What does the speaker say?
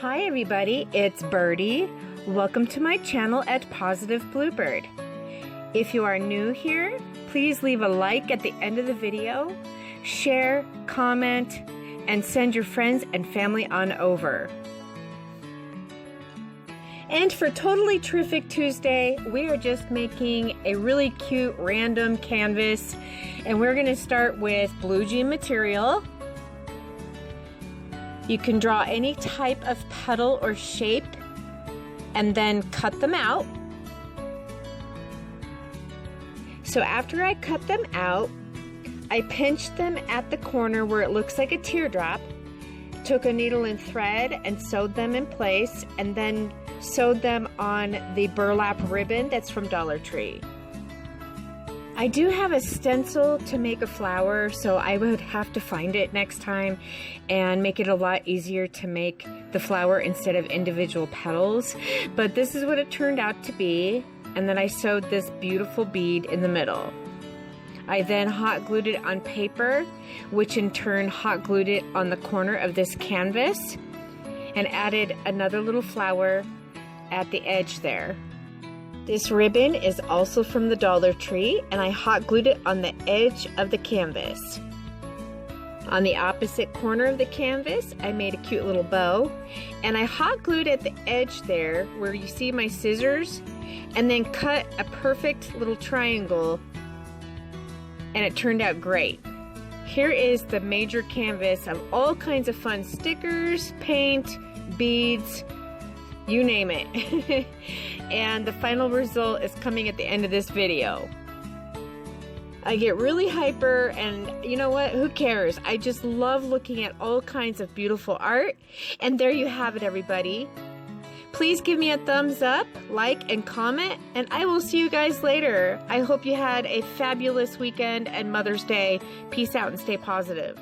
Hi everybody, it's Birdie. Welcome to my channel at Positive Bluebird. If you are new here, please leave a like at the end of the video, share, comment, and send your friends and family on over. And for Totally Terrific Tuesday, we are just making a really cute random canvas, and we're going to start with blue jean material. You can draw any type of petal or shape and then cut them out. So after I cut them out, I pinched them at the corner where it looks like a teardrop, took a needle and thread and sewed them in place, and then sewed them on the burlap ribbon that's from Dollar Tree. I do have a stencil to make a flower, so I would have to find it next time and make it a lot easier to make the flower instead of individual petals. But this is what it turned out to be, and then I sewed this beautiful bead in the middle. I then hot glued it on paper, which in turn hot glued it on the corner of this canvas, and added another little flower at the edge there. This ribbon is also from the Dollar Tree, and I hot glued it on the edge of the canvas. On the opposite corner of the canvas, I made a cute little bow, and I hot glued at the edge there where you see my scissors, and then cut a perfect little triangle, and it turned out great. Here is the major canvas of all kinds of fun stickers, paint, beads, you name it. And the final result is coming at the end of this video. I get really hyper, and you know what? Who cares? I just love looking at all kinds of beautiful art. And there you have it, everybody. Please give me a thumbs up, like, and comment, and I will see you guys later. I hope you had a fabulous weekend and Mother's Day. Peace out and stay positive.